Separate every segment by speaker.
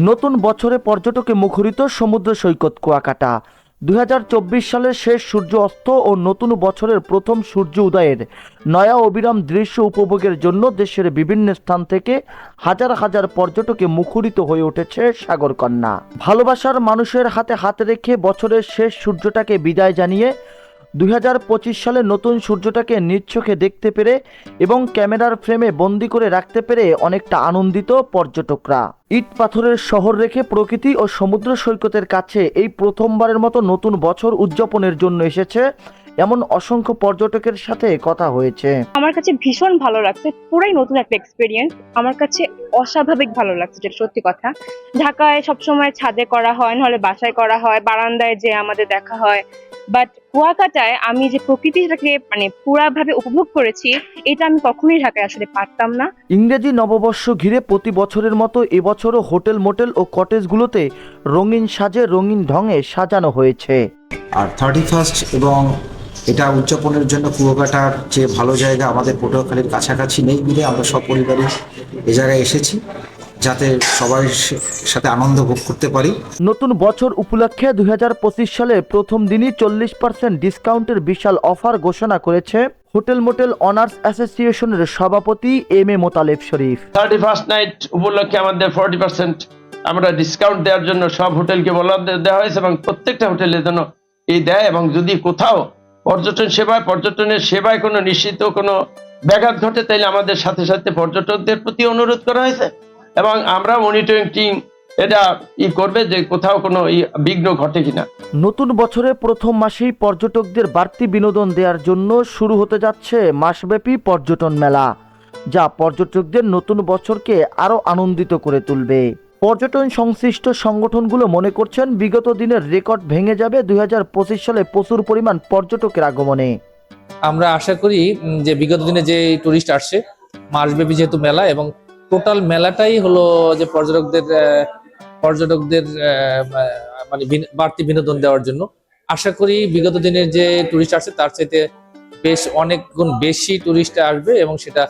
Speaker 1: নতুন বছরে পর্যটকে মুখরিত সমুদ্র সৈকত কুয়াকাটা। 2024 সালের শেষ সূর্য অস্ত ও নতুন বছরের প্রথম সূর্য উদয়ের নয়া অবিরাম দৃশ্য উপভোগের জন্য দেশের বিভিন্ন স্থান থেকে হাজার হাজার পর্যটকে মুখরিত হয়ে উঠেছে সাগরকন্যা। ভালোবাসার মানুষের হাতে হাত রেখে বছরের শেষ সূর্যটাকে বিদায় জানিয়ে 2025 সালে নতুন সূর্যটাকে নিজ চোখে দেখতে পেরে এবং ক্যামেরার ফ্রেমে বন্দি করে রাখতে পেরে অনেকটা আনন্দিত পর্যটকরা। ইট পাথরের শহর রেখে প্রকৃতি ও সমুদ্র সৈকতের কাছে এই প্রথমবারের মতো নতুন বছর উদযাপনের জন্য এসেছে এমন অসংখ্য পর্যটকের সাথে কথা হয়েছে।
Speaker 2: আমার কাছে ভীষণ ভালো লাগছে, পুরাই নতুন একটা এক্সপিরিয়েন্স। আমার কাছে অস্বাভাবিক ভালো লাগছে, যেটা সত্যি কথা। ঢাকায় সবসময় ছাদে করা হয়, নাহলে বাসায় করা হয়, বারান্দায় যে আমাদের দেখা হয়, বাট কুয়াকাটায় আমি যে প্রকৃতিটাকে পুরাভাবে উপভোগ করেছি, এটা আমি কখনোই ঢাকায় আসলে পারতাম না।
Speaker 1: ইংরেজি নববর্ষ ঘিরে প্রতি বছরের মতো এবছরও হোটেল মোটেল ও কটেজগুলোতে রঙিন সাজে রঙিন ঢঙে সাজানো হয়েছে।
Speaker 3: আর 31 এবং এটা উদযাপনের জন্য কুয়াকাটার যে ভালো জায়গা আমাদের পটুয়াখালীর কাছাকাছি নেই বলে আমরা সব পরিবারই এ জায়গায় এসেছি, যাতে সবাই সাথে আনন্দ ভোগ করতে পারি।
Speaker 1: নতুন বছর উপলক্ষে 2025 সালের প্রথম দিনই 40% ডিসকাউন্টের বিশাল অফার ঘোষণা করেছে হোটেল মোটেল অনার্স অ্যাসোসিয়েশনের সভাপতি এম.এ. মোতালেব শরীফ।
Speaker 4: 31st নাইট উপলক্ষে আমাদের 40% আমরা ডিসকাউন্ট দেওয়ার জন্য সব হোটেলকে বলা দেওয়া হয়েছে এবং প্রত্যেকটা হোটেলের জন্য এই দেয়। এবং যদি কোথাও পর্যটনের সেবায় কোনো নিশ্চিত কোনো ব্যাঘাত ঘটে, তাইলে আমাদের সাথে সাথে পর্যটকদের প্রতি অনুরোধ করা হয়েছে এবং আমরা মনিটরিং টিম এটা করবে যে কোথাও কোনো বিঘ্ন ঘটে কিনা।
Speaker 1: নতুন বছরের প্রথম মাসেই পর্যটকদের বাড়তি বিনোদন দেওয়ার জন্য শুরু হতে যাচ্ছে মাসব্যাপী পর্যটন মেলা, যা পর্যটকদের নতুন বছরকে আরো আনন্দিত করে তুলবে। পর্যটন সংশ্লিষ্ট সংগঠনগুলো মনে করছেন বিগত দিনের রেকর্ড ভেঙে যাবে 2025 সালে প্রচুর পরিমাণ পর্যটকের আগমনে।
Speaker 5: আমরা আশা করি যে বিগত দিনে যে টুরিস্ট আসছে, মাসব্যাপী যেহেতু মেলা এবং টোটাল মেলাটাই হলো যে পর্যটকদের বাড়তি বিনোদন দেওয়ার জন্য, আশা করি বিগত দিনের যে টুরিস্ট আসছে তার চাইতে বেশ অনেক গুণ বেশি টুরিস্ট আসবে এবং সেটা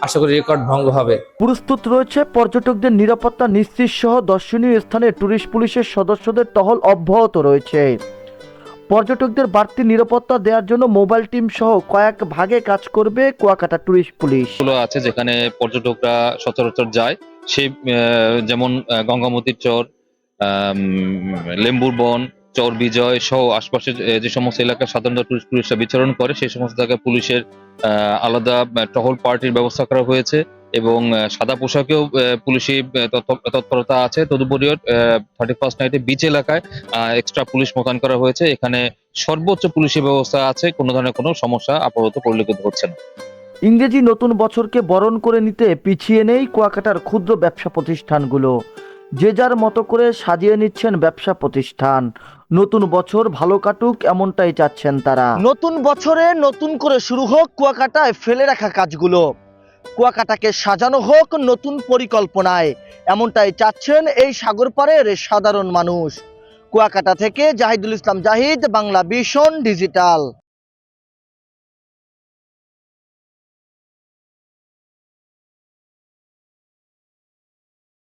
Speaker 5: আশা করি রেকর্ড ভঙ্গ হবে।
Speaker 1: প্রস্তুত রয়েছে পর্যটকদের নিরাপত্তা নিশ্চিত সহ দর্শনীয় স্থানে টুরিস্ট পুলিশের সদস্যদের টহল অব্যাহত রয়েছে। পর্যটকদের বাড়তি নিরাপত্তা দেওয়ার জন্য মোবাইল টিম সহ কয়েক ভাগে কাজ করবে কুয়াকাটা টুরিস্ট পুলিশ।
Speaker 6: আছে যেখানে পর্যটকরা সচরাচর যায়, সেই যেমন গঙ্গামতির চর, লেম্বুর বন, চর বিজয় সহ আশপাশের যে সমস্ত এলাকায় সাধারণত টুরিস্ট পুলিশরা বিচরণ করে, সেই সমস্ত জায়গায় পুলিশের আলাদা টহল পার্টির ব্যবস্থা করা হয়েছে এবং সাদা পোশাকেও পুলিশি তৎপরতা আছে। তদুপরিও 31st নাইটে বিচ এলাকায় এক্সট্রা পুলিশ মোতায়েন করা হয়েছে। এখানে সর্বোচ্চ পুলিশি ব্যবস্থা আছে, কোনো ধরনের কোনো সমস্যা আপাতত পরিলক্ষিত হচ্ছে না।
Speaker 1: ইংরেজি নতুন বছরকে বরণ করে নিতে পিছিয়ে নেই কুয়াকাটার ক্ষুদ্র ব্যবসা প্রতিষ্ঠানগুলো। যে যার মতো করে সাজিয়ে নিচ্ছেন ব্যবসা প্রতিষ্ঠান। নতুন বছর ভালো কাটুক এমনটাই চাচ্ছেন তারা। নতুন বছরে নতুন করে শুরু হোক কুয়াকাটায় ফেলে রাখা কাজগুলো, কুয়াকাটাকে সাজানো হোক নতুন পরিকল্পনায়, এমনটাই চাচ্ছেন এই সাগর পাড়ের সাধারণ মানুষ। কুয়াকাটা থেকে জাহিদুল ইসলাম জাহিদ, বাংলা ভিশন ডিজিটাল।